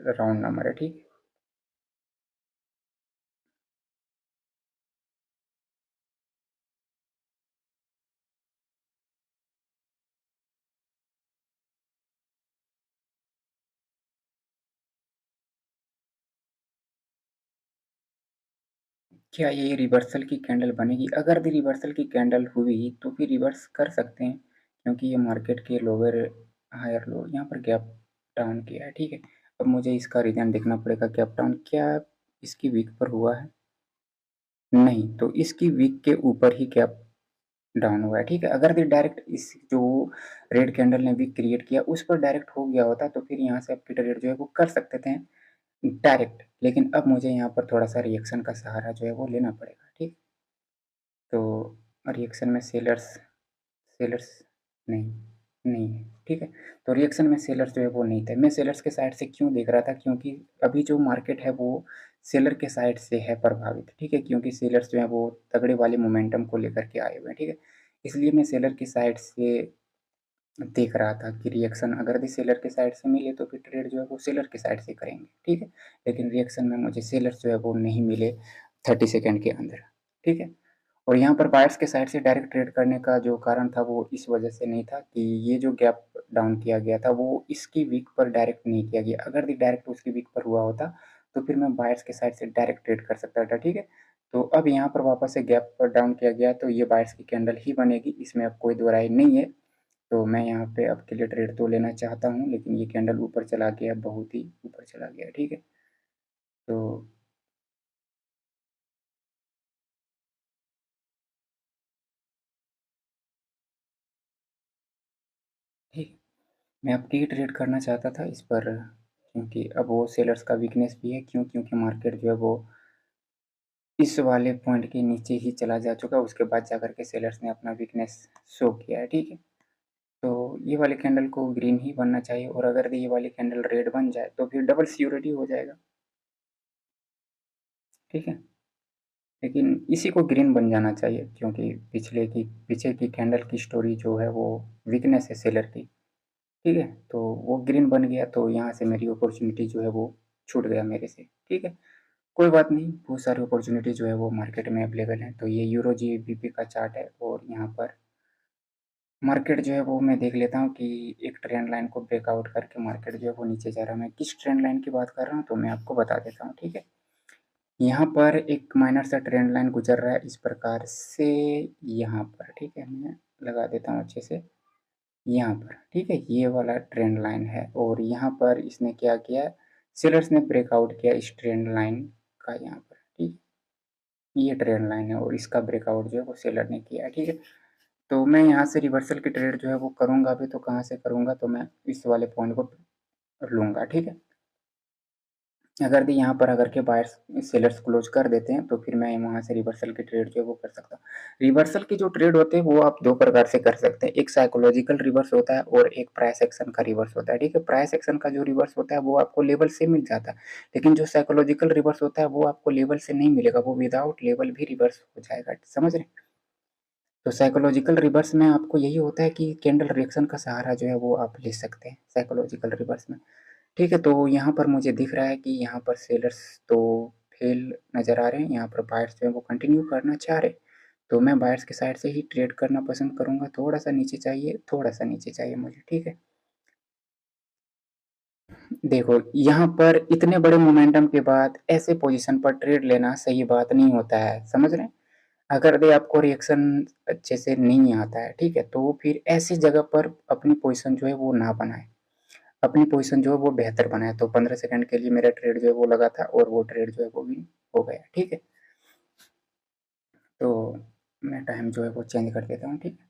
राउंड नंबर है, ठीक है। क्या ये रिवर्सल की कैंडल बनेगी? अगर दी रिवर्सल की कैंडल हुई तो फिर रिवर्स कर सकते हैं, क्योंकि ये मार्केट के लोअर हायर लो यहाँ पर गैप डाउन किया है, ठीक है। अब मुझे इसका रीज़न देखना पड़ेगा, गैप डाउन क्या इसकी वीक पर हुआ है? नहीं, तो इसकी वीक के ऊपर ही गैप डाउन हुआ है, ठीक है। अगर ये डायरेक्ट इस जो रेड कैंडल ने वीक क्रिएट किया उस पर डायरेक्ट हो गया होता तो फिर यहाँ से आपकी ट्रेड जो है वो कर सकते थे डायरेक्ट, लेकिन अब मुझे यहाँ पर थोड़ा सा रिएक्शन का सहारा जो है वो लेना पड़ेगा, ठीक। तो रिएक्शन में सेलर्स सेलर्स नहीं नहीं है, ठीक है। तो रिएक्शन में सेलर्स जो है वो नहीं थे। मैं सेलर्स के साइड से क्यों देख रहा था, क्योंकि अभी जो मार्केट है वो सेलर के साइड से है प्रभावित, ठीक है, क्योंकि सेलर्स जो है वो तगड़े वाले मोमेंटम को लेकर के आए हुए हैं, ठीक है। इसलिए मैं सेलर की साइड से देख रहा था कि रिएक्शन अगर भी सेलर के साइड से मिले तो फिर ट्रेड जो है वो सेलर के साइड से करेंगे, ठीक है। लेकिन रिएक्शन में मुझे सेलर्स जो है वो नहीं मिले 30 सेकेंड के अंदर, ठीक है। और यहाँ पर बायर्स के साइड से डायरेक्ट ट्रेड करने का जो कारण था वो इस वजह से नहीं था कि ये जो गैप डाउन किया गया था वो इसकी वीक पर डायरेक्ट नहीं किया गया। अगर डायरेक्ट उसकी वीक पर हुआ होता तो फिर मैं बायर्स के साइड से डायरेक्ट ट्रेड कर सकता था, ठीक है। तो अब यहाँ पर वापस से गैप पर डाउन किया गया तो ये बायर्स की कैंडल ही बनेगी, इसमें अब कोई दो राय नहीं है। तो मैं यहाँ पे अब के लिए ट्रेड तो लेना चाहता हूँ, लेकिन ये कैंडल ऊपर चला गया, बहुत ही ऊपर चला गया, ठीक है। तो ठीक है, मैं अब टी ट्रेड करना चाहता था इस पर, क्योंकि अब वो सेलर्स का वीकनेस भी है, क्योंकि मार्केट जो है वो इस वाले पॉइंट के नीचे ही चला जा चुका, उसके बाद जाकर के सेलर्स ने अपना वीकनेस शो किया है, ठीक है। तो ये वाले कैंडल को ग्रीन ही बनना चाहिए, और अगर ये वाली कैंडल रेड बन जाए तो फिर डबल सिक्योरिटी हो जाएगा, ठीक है। लेकिन इसी को ग्रीन बन जाना चाहिए, क्योंकि पीछे की कैंडल की स्टोरी जो है वो वीकनेस है सेलर की, ठीक है। तो वो ग्रीन बन गया तो यहाँ से मेरी अपॉर्चुनिटी जो है वो छूट गया मेरे से, ठीक है। कोई बात नहीं, बहुत सारी अपॉर्चुनिटी जो है वो मार्केट में अवेलेबल है। तो ये यूरो जीबीपी का चार्ट है, और यहाँ पर मार्केट जो है वो मैं देख लेता हूँ कि एक ट्रेंड लाइन को ब्रेकआउट करके मार्केट जो है वो नीचे जा रहा है। मैं किस ट्रेंड लाइन की बात कर रहा हूँ तो मैं आपको बता देता हूँ, ठीक है। यहाँ पर एक माइनर सा ट्रेंड लाइन गुजर रहा है इस प्रकार से, यहाँ पर, ठीक है। मैं लगा देता हूँ अच्छे से, यहाँ पर, ठीक है। ये वाला ट्रेंड लाइन है, और यहाँ पर इसने क्या किया, सेलर्स ने ब्रेकआउट किया इस ट्रेंड लाइन का, यहाँ पर, ठीक है। ये ट्रेंड लाइन है और इसका ब्रेकआउट जो है वो सेलर ने किया है, ठीक है। तो मैं यहाँ से रिवर्सल की ट्रेड जो है वो करूँगा, अभी तो कहाँ से करूँगा, तो मैं इस वाले पॉइंट को लूँगा, ठीक है। अगर भी यहाँ पर अगर के बायर्स सेलर्स क्लोज कर देते हैं तो फिर मैं वहाँ से रिवर्सल की ट्रेड जो है वो कर सकता हूँ। रिवर्सल की जो ट्रेड होते हैं वो आप दो प्रकार से कर सकते हैं, एक साइकोलॉजिकल रिवर्स होता है और एक प्राइस एक्शन का रिवर्स होता है, ठीक है। प्राइस एक्शन का जो रिवर्स होता है वो आपको लेवल से मिल जाता है, लेकिन जो साइकोलॉजिकल रिवर्स होता है वो आपको लेवल से नहीं मिलेगा, वो विदाउट लेवल भी रिवर्स हो जाएगा, समझ रहे हैं। तो साइकोलॉजिकल रिवर्स में आपको यही होता है कि कैंडल रिएक्शन का सहारा जो है वो आप ले सकते हैं साइकोलॉजिकल रिवर्स में, ठीक है। तो यहाँ पर मुझे दिख रहा है कि यहाँ पर सेलर्स तो फेल नज़र आ रहे हैं, यहाँ पर बायर्स जो है वो कंटिन्यू करना चाह रहे हैं। तो मैं बायर्स के साइड से ही ट्रेड करना पसंद करूँगा, थोड़ा सा नीचे चाहिए, थोड़ा सा नीचे चाहिए मुझे, ठीक है। देखो यहाँ पर इतने बड़े मोमेंटम के बाद ऐसे पोजीशन पर ट्रेड लेना सही बात नहीं होता है, समझ रहे हैं। अगर दे आपको रिएक्शन अच्छे से नहीं आता है, ठीक है, तो फिर ऐसी जगह पर अपनी पोजीशन जो है वो ना बनाए, अपनी पोजीशन जो है वो बेहतर बनाए। तो 15 सेकंड के लिए मेरा ट्रेड जो है वो लगा था, और वो ट्रेड जो है वो भी हो गया, ठीक है। तो मैं टाइम जो है वो चेंज कर देता हूँ, ठीक है।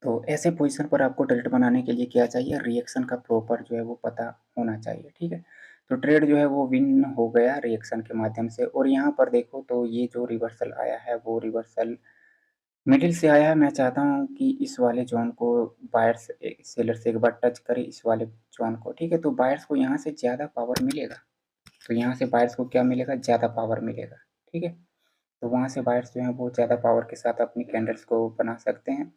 तो ऐसे पोजीशन पर आपको ट्रेड बनाने के लिए क्या चाहिए, रिएक्शन का प्रॉपर जो है वो पता होना चाहिए, ठीक है। तो ट्रेड जो है वो विन हो गया रिएक्शन के माध्यम से, और यहाँ पर देखो तो ये जो रिवर्सल आया है वो रिवर्सल मिडिल से आया है। मैं चाहता हूँ कि इस वाले जोन को बायर्स सेलर से एक बार टच करे, इस वाले जोन को, ठीक है। तो बायर्स को यहाँ से ज़्यादा पावर मिलेगा, तो यहाँ से बायर्स को क्या मिलेगा, ज़्यादा पावर मिलेगा, ठीक है। तो वहाँ से बायर्स जो हैं वो ज़्यादा पावर के साथ अपनी कैंडल्स को बना सकते हैं,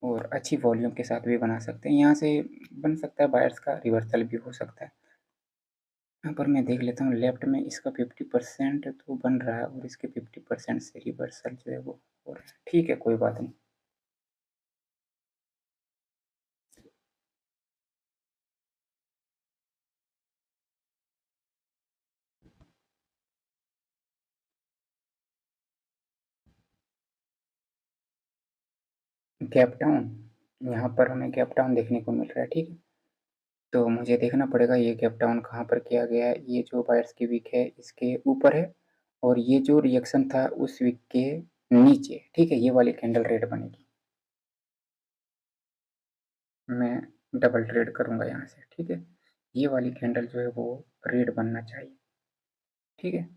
और अच्छी वॉल्यूम के साथ भी बना सकते हैं। यहाँ से बन सकता है बायर्स का रिवर्सल भी हो सकता है। यहाँ पर मैं देख लेता हूँ लेफ्ट में इसका 50% तो बन रहा है, और इसके 50% से रिवर्सल जो है वो हो रहा है, ठीक है, कोई बात नहीं। गैप डाउन, यहाँ पर हमें गैप डाउन देखने को मिल रहा है, ठीक है। तो मुझे देखना पड़ेगा ये गैप डाउन कहाँ पर किया गया है। ये जो बायर्स की विक है इसके ऊपर है और ये जो रिएक्शन था उस विक के नीचे, ठीक है। ये वाली कैंडल रेड बनेगी, मैं डबल ट्रेड करूँगा यहाँ से, ठीक है। ये वाली कैंडल जो है वो रेड बनना चाहिए, ठीक है।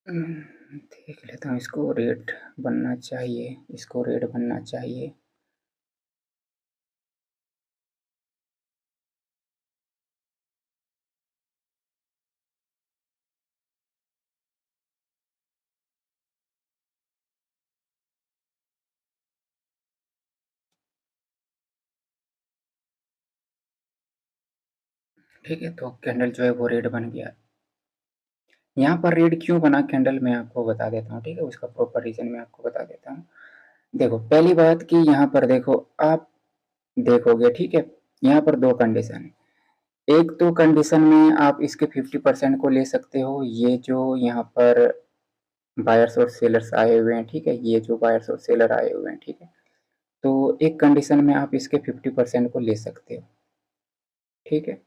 देख लेता हूँ, इसको रेड बनना चाहिए, इसको रेड बनना चाहिए। ठीक है, तो कैंडल जो है वो रेड बन गया। यहाँ पर रेड क्यों बना कैंडल, मैं आपको बता देता हूँ, ठीक है। उसका प्रॉपर रीजन मैं आपको बता देता हूँ। देखो, पहली बात कि यहाँ पर देखो, आप देखोगे, ठीक है। यहाँ पर दो कंडीशन है। एक तो कंडीशन में आप इसके 50% को ले सकते हो, ये जो यहाँ पर बायर्स और सेलर्स आए हुए हैं, ठीक है। ये जो बायर्स और सेलर आए हुए हैं, ठीक है। तो एक कंडीशन में आप इसके 50% को ले सकते हो, ठीक है।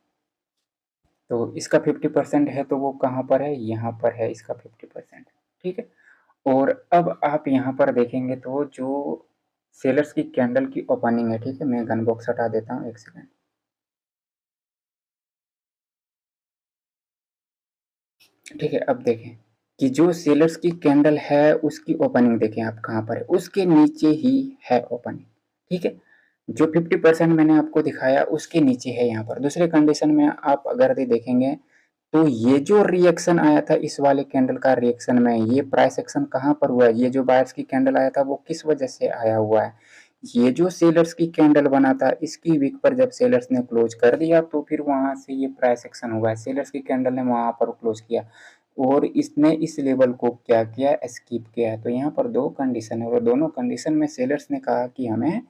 तो इसका 50% है तो वो कहाँ पर है, यहाँ पर है इसका 50%, ठीक है। और अब आप यहाँ पर देखेंगे तो जो सेलर्स की कैंडल की ओपनिंग है, ठीक है। मैं गन बॉक्स हटा देता हूँ, एक सेकेंड, ठीक है। अब देखें कि जो सेलर्स की कैंडल है उसकी ओपनिंग देखें आप कहाँ पर है, उसके नीचे ही है ओपनिंग, ठीक है। जो 50% मैंने आपको दिखाया उसके नीचे है यहाँ पर। दूसरे कंडीशन में आप अगर देखेंगे तो ये जो रिएक्शन आया था इस वाले कैंडल का रिएक्शन में, ये प्राइस एक्शन कहाँ पर हुआ है, ये जो बायर्स की कैंडल आया था वो किस वजह से आया हुआ है। ये जो सेलर्स की कैंडल बना था इसकी वीक पर जब सेलर्स ने क्लोज कर दिया तो फिर वहां से ये प्राइस एक्शन हुआ है। सेलर्स की कैंडल ने वहां पर क्लोज किया और इसने इस लेवल को क्या किया, स्किप किया है। तो यहाँ पर दो कंडीशन है और दोनों कंडीशन में सेलर्स ने कहा कि हमें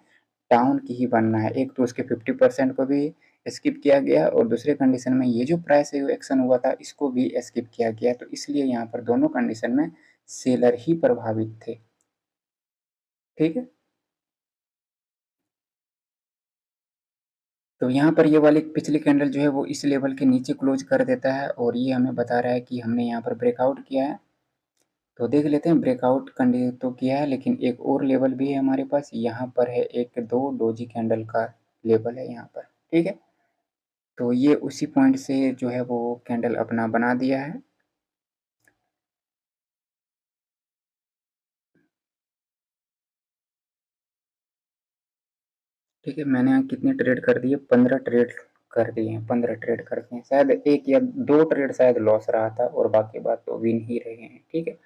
डाउन की ही बनना है। एक तो उसके 50% को भी स्किप किया गया और दूसरे कंडीशन में ये जो प्राइस एक्शन हुआ था इसको भी स्किप किया गया। तो इसलिए यहाँ पर दोनों कंडीशन में सेलर ही प्रभावित थे, ठीक है। तो यहाँ पर ये वाली पिछली कैंडल जो है वो इस लेवल के नीचे क्लोज कर देता है और ये हमें बता रहा है कि हमने यहाँ पर ब्रेकआउट किया है। तो देख लेते हैं, ब्रेकआउट कंडी तो किया है लेकिन एक और लेवल भी है हमारे पास, यहाँ पर है एक दो डोजी कैंडल का लेवल है यहाँ पर, ठीक है। तो ये उसी पॉइंट से जो है वो कैंडल अपना बना दिया है। ठीक है, मैंने यहाँ कितने ट्रेड कर दिए, 15 ट्रेड कर दिए हैं, 15 ट्रेड कर दिए हैं। शायद एक या दो ट्रेड शायद लॉस रहा था और बाकी बात तो विन ही रहे हैं, ठीक है।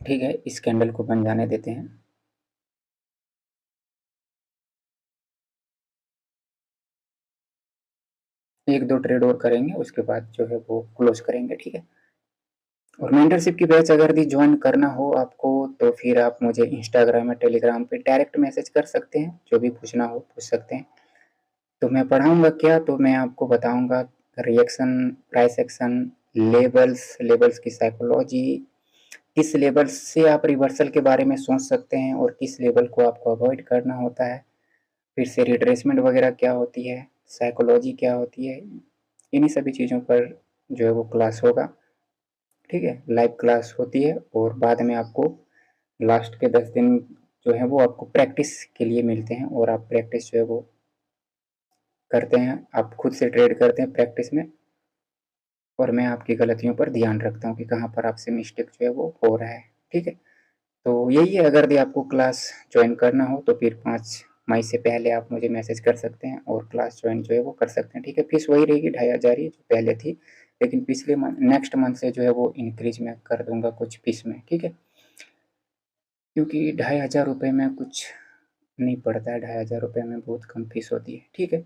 ठीक है, इस कैंडल को बन जाने देते हैं। एक दो ट्रेड और करेंगे उसके बाद जो है वो क्लोज करेंगे, ठीक है। और मेंटरशिप की बैच अगर भी ज्वाइन करना हो आपको तो फिर आप मुझे इंस्टाग्राम या टेलीग्राम पे डायरेक्ट मैसेज कर सकते हैं, जो भी पूछना हो पूछ सकते हैं। तो मैं पढ़ाऊंगा क्या, तो मैं आपको बताऊंगा reaction, price action, labels, labels की साइकोलॉजी, किस लेवल से आप रिवर्सल के बारे में सोच सकते हैं और किस लेवल को आपको अवॉइड करना होता है, फिर से रिट्रेसमेंट वगैरह क्या होती है, साइकोलॉजी क्या होती है, इन्हीं सभी चीज़ों पर जो है वो क्लास होगा, ठीक है। लाइव क्लास होती है और बाद में आपको लास्ट के 10 दिन जो है वो आपको प्रैक्टिस के लिए मिलते हैं और आप प्रैक्टिस जो है वो करते हैं, आप खुद से ट्रेड करते हैं प्रैक्टिस में और मैं आपकी गलतियों पर ध्यान रखता हूँ कि कहाँ पर आपसे मिस्टेक जो है वो हो रहा है, ठीक है। तो यही है, अगर भी आपको क्लास ज्वाइन करना हो तो फिर 5 मई से पहले आप मुझे मैसेज कर सकते हैं और क्लास ज्वाइन जो है वो कर सकते हैं, ठीक है। फीस वही रहेगी 2500 ही जो पहले थी, लेकिन पिछले मंथ नेक्स्ट मंथ से जो है वो इंक्रीज मैं कर दूंगा कुछ फीस में, ठीक है। क्योंकि 2500 रुपये में कुछ नहीं पड़ता है, 2500 रुपये में बहुत कम फीस होती है, ठीक है।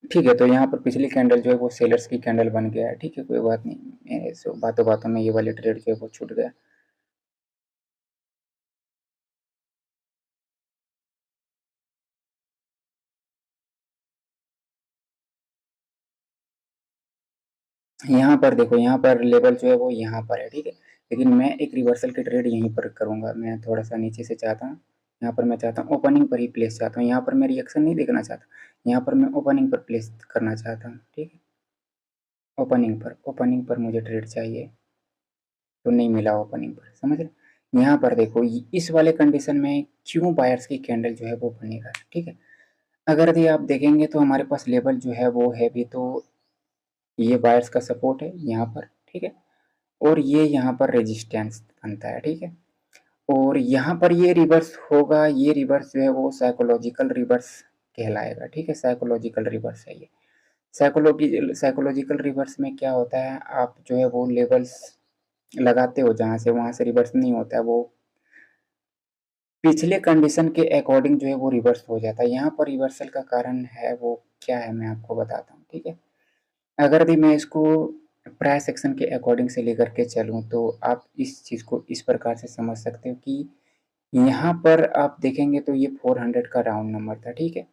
ठीक है, तो यहाँ पर पिछली कैंडल जो है वो सेलर्स की कैंडल बन गया है, ठीक है। कोई बात नहीं, मेरे से बातों बातों में ये वाले ट्रेड जो है वो छूट गया। यहाँ पर देखो, यहाँ पर लेवल जो है वो यहाँ पर है, ठीक है। लेकिन मैं एक रिवर्सल की ट्रेड यहीं पर करूँगा। मैं थोड़ा सा नीचे से चाहता हूँ, यहाँ पर मैं चाहता हूँ ओपनिंग पर ही प्लेस चाहता हूँ। यहाँ पर मैं रिएक्शन नहीं देखना चाहता, यहाँ पर मैं ओपनिंग पर प्लेस करना चाहता हूँ, ठीक है। ओपनिंग पर मुझे ट्रेड चाहिए, तो नहीं मिला ओपनिंग पर, समझ रहे। यहाँ पर देखो, इस वाले कंडीशन में क्यों बायर्स की कैंडल जो है वो बनेगा, ठीक है। अगर यदि आप देखेंगे तो हमारे पास लेवल जो है वो है भी, तो ये बायर्स का सपोर्ट है यहाँ पर, ठीक है। और ये यहाँ पर रेजिस्टेंस बनता है, ठीक है। और यहाँ पर ये रिवर्स होगा, ये रिवर्स जो है वो साइकोलॉजिकल रिवर्स कहलाएगा, ठीक है। साइकोलॉजिकल रिवर्स है ये। साइकोलॉजिकल रिवर्स में क्या होता है, आप जो है वो लेवल्स लगाते हो जहाँ से, वहाँ से रिवर्स नहीं होता है, वो पिछले कंडीशन के अकॉर्डिंग जो है वो रिवर्स हो जाता है। यहाँ पर रिवर्सल का कारण है वो क्या है, मैं आपको बताता हूँ, ठीक है। अगर भी मैं इसको प्राइस एक्शन के अकॉर्डिंग से लेकर के चलूँ, तो आप इस चीज़ को इस प्रकार से समझ सकते हो कि यहाँ पर आप देखेंगे तो ये 400 का राउंड नंबर था, ठीक है।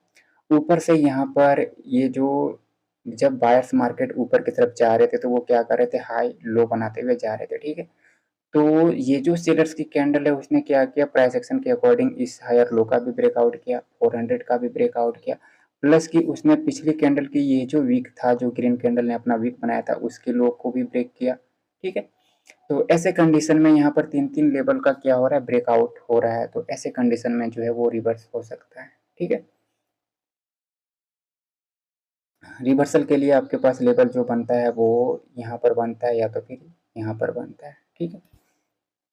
ऊपर से यहाँ पर ये जो, जब बायर्स मार्केट ऊपर की तरफ जा रहे थे तो वो क्या कर रहे थे, हाई लो बनाते हुए जा रहे थे, ठीक है। तो ये जो सेलर्स की कैंडल है उसने क्या किया, प्राइस एक्शन के अकॉर्डिंग इस हायर लो का भी ब्रेकआउट किया, 400 का भी ब्रेकआउट किया, प्लस कि उसने पिछली कैंडल की ये जो वीक था, जो ग्रीन कैंडल ने अपना वीक बनाया था, उसके लो को भी ब्रेक किया, ठीक है। तो ऐसे कंडीशन में यहाँ पर 3-3 लेवल का क्या हो रहा है, ब्रेकआउट हो रहा है। तो ऐसे कंडीशन में जो है वो रिवर्स हो सकता है, ठीक है। रिवर्सल के लिए आपके पास लेवल जो बनता है वो यहाँ पर बनता है, या तो फिर यहाँ पर बनता है, ठीक है।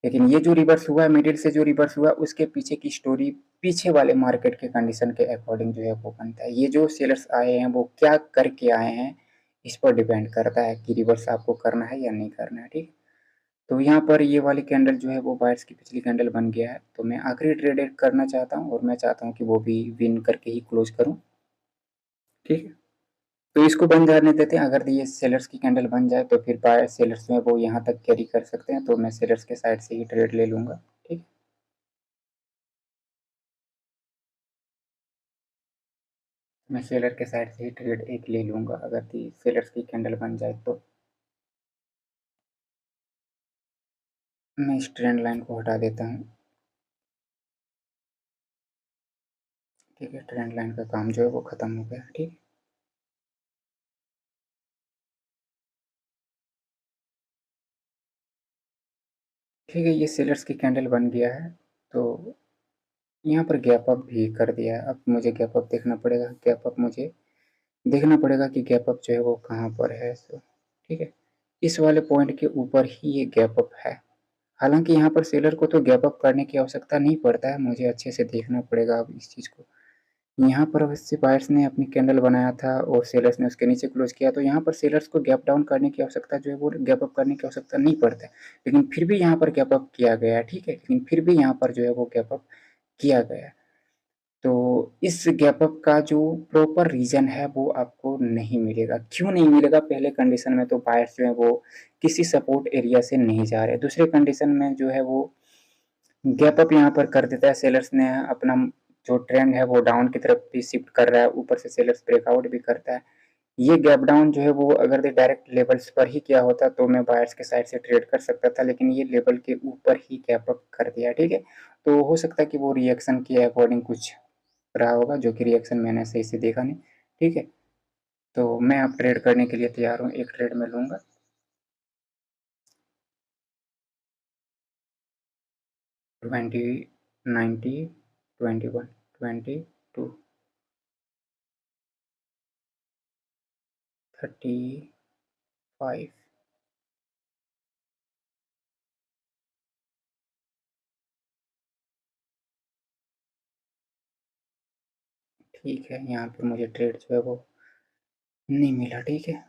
लेकिन ये जो रिवर्स हुआ है, मिडिल से जो रिवर्स हुआ, उसके पीछे की स्टोरी पीछे वाले मार्केट के कंडीशन के अकॉर्डिंग जो है वो बनता है। ये जो सेलर्स आए हैं वो क्या करके आए हैं, इस पर डिपेंड करता है कि रिवर्स आपको करना है या नहीं करना है, ठीक। तो यहाँ पर ये वाली कैंडल जो है वो बायर्स की पिछली कैंडल बन गया है, तो मैं आखिरी ट्रेड करना चाहता हूँ और मैं चाहता हूँ कि वो भी विन करके ही क्लोज करूँ, ठीक है। तो इसको बन जाने देते हैं। अगर ये सेलर्स की कैंडल बन जाए तो फिर बायर सेलर्स में वो यहाँ तक कैरी कर सकते हैं, तो मैं सेलर्स के साइड से ही ट्रेड ले लूँगा, ठीक है। मैं सेलर के साइड से ही ट्रेड एक ले लूँगा अगर सेलर्स की कैंडल बन जाए तो। मैं इस ट्रेंड लाइन को हटा देता हूँ, ठीक है। ट्रेंड लाइन का काम जो है वो ख़त्म हो गया, ठीक है। ठीक है, ये सेलर्स की कैंडल बन गया है, तो यहाँ पर गैप अप भी कर दिया है। अब मुझे गैप अप देखना पड़ेगा, गैप अप मुझे देखना पड़ेगा कि गैप अप जो है वो कहाँ पर है, सो ठीक है। इस वाले पॉइंट के ऊपर ही ये गैप अप है। हालांकि यहाँ पर सेलर को तो गैप अप करने की आवश्यकता नहीं पड़ता है, मुझे अच्छे से देखना पड़ेगा अब इस चीज़ को। यहाँ पर अवश्य बायर्स ने अपनी कैंडल बनाया था और सेलर्स ने उसके नीचे क्लोज किया, तो यहाँ पर सेलर्स को गैप डाउन करने की आवश्यकता जो है वो गैप अप करने की आवश्यकता नहीं पड़ता है। लेकिन फिर भी यहाँ पर गैप अप किया गया है, ठीक है। लेकिन फिर भी यहाँ पर जो है वो गैप अप किया गया है। तो इस गैप अप का जो प्रॉपर रीज़न है वो आपको नहीं मिलेगा। क्यों नहीं मिलेगा, पहले कंडीशन में तो बायर्स जो है वो किसी सपोर्ट एरिया से नहीं जा रहे। दूसरे कंडीशन में जो है वो गैप अप यहाँ पर कर देता है, सेलर्स ने अपना जो ट्रेंड है वो डाउन की तरफ भी शिफ्ट कर रहा है, ऊपर से सेलर्स ब्रेकआउट भी करता है। ये गैप डाउन जो है वो अगर डायरेक्ट लेवल्स पर ही किया होता तो मैं बायर्स के साइड से ट्रेड कर सकता था, लेकिन ये लेवल के ऊपर ही गैप अप कर दिया, ठीक है। तो हो सकता है कि वो रिएक्शन के अकॉर्डिंग कुछ रहा होगा, जो कि रिएक्शन मैंने सही से देखा नहीं, ठीक है। तो मैं अब ट्रेड करने के लिए तैयार हूँ, एक ट्रेड में लूँगा। 20, 90, 21, 22, 35। ठीक है, यहाँ पर मुझे ट्रेड जो है वो नहीं मिला, ठीक है।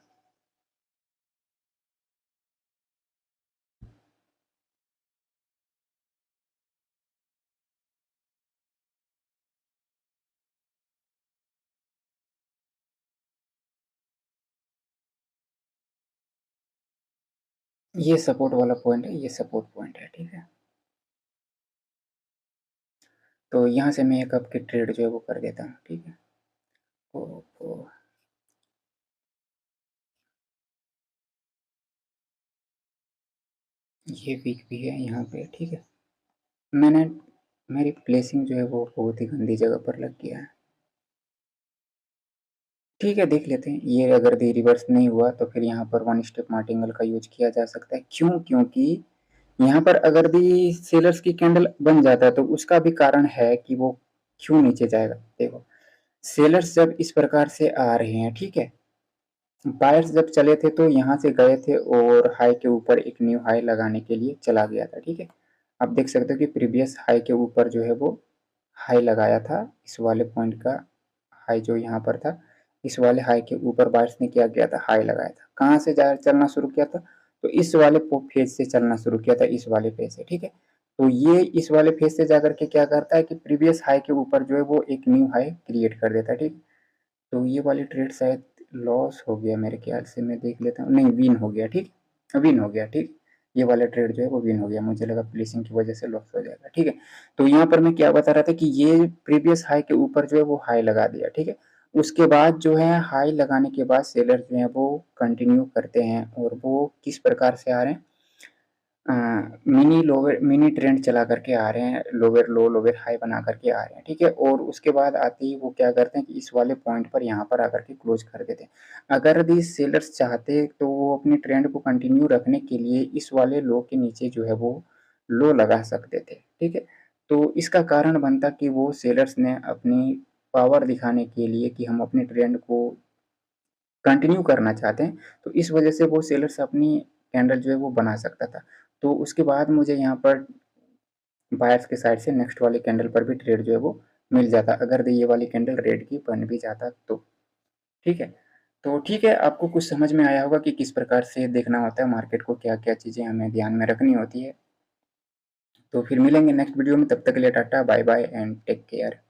ये सपोर्ट वाला पॉइंट है, ये सपोर्ट पॉइंट है, ठीक है। तो यहाँ से मैं एक आपकी ट्रेड जो है वो कर देता हूँ, ठीक है। ओ, ओ, ये वीक भी है यहाँ पे, ठीक है। मैंने मेरी प्लेसिंग जो है वो बहुत ही गंदी जगह पर लग गया है। ठीक है, देख लेते हैं। ये अगर दी रिवर्स नहीं हुआ तो फिर यहाँ पर वन स्टेप मार्टिंगल का यूज किया जा सकता है। क्यों? क्योंकि यहाँ पर अगर भी सेलर्स की कैंडल बन जाता है तो उसका भी कारण है कि वो क्यों नीचे जाएगा। देखो, सेलर्स जब इस प्रकार से आ रहे हैं, ठीक है, बायर्स जब चले थे तो यहाँ से गए थे और हाई के ऊपर एक न्यू हाई लगाने के लिए चला गया था, ठीक है। आप देख सकते हो कि प्रीवियस हाई के ऊपर जो है वो हाई लगाया था, इस वाले पॉइंट का हाई जो यहाँ पर था, इस वाले हाई के ऊपर बायर्स ने क्या किया था, हाई लगाया था। कहाँ से जा चलना शुरू किया था? तो इस वाले फेज से चलना शुरू किया था, इस वाले फेज से, ठीक है। तो ये इस वाले फेज से जाकर के क्या करता है कि प्रीवियस हाई के ऊपर जो है वो एक न्यू हाई क्रिएट कर देता है, ठीक। तो ये वाली ट्रेड शायद लॉस हो गया मेरे ख्याल से, मैं देख लेता हूँ। नहीं, विन हो गया, ठीक, विन हो गया, ठीक। ये वाला ट्रेड जो है वो विन हो गया, मुझे लगा प्लेसिंग की वजह से लॉस हो जाएगा, ठीक है। तो यहाँ पर मैं क्या बता रहा था कि ये प्रीवियस हाई के ऊपर जो है वो हाई लगा दिया, ठीक है। उसके बाद जो है हाई लगाने के बाद सेलर जो है वो कंटिन्यू करते हैं और वो किस प्रकार से आ रहे हैं, मिनी लोअर मिनी ट्रेंड चला करके आ रहे हैं, लोअर लो लोअर हाई बना करके आ रहे हैं, ठीक है। और उसके बाद आते ही वो क्या करते हैं कि इस वाले पॉइंट पर यहाँ पर आकर के क्लोज कर देते हैं। अगर भी सेलर्स चाहते तो वो अपनी ट्रेंड को कंटिन्यू रखने के लिए इस वाले लो के नीचे जो है वो लो लगा सकते थे, ठीक है। तो इसका कारण बनता कि वो सेलर्स ने अपनी पावर दिखाने के लिए कि हम अपनी ट्रेंड को कंटिन्यू करना चाहते हैं, तो इस वजह से वो सेलर्स अपनी कैंडल जो है वो बना सकता था। तो उसके बाद मुझे यहाँ पर बायर्स के साइड से नेक्स्ट वाली कैंडल पर भी ट्रेड जो है वो मिल जाता, अगर ये वाली कैंडल रेड की बन भी जाता तो, ठीक है। तो ठीक है, आपको कुछ समझ में आया होगा कि किस प्रकार से देखना होता है मार्केट को, क्या क्या चीज़ें हमें ध्यान में रखनी होती है। तो फिर मिलेंगे नेक्स्ट वीडियो में, तब तक के लिए tata bye bye and take care.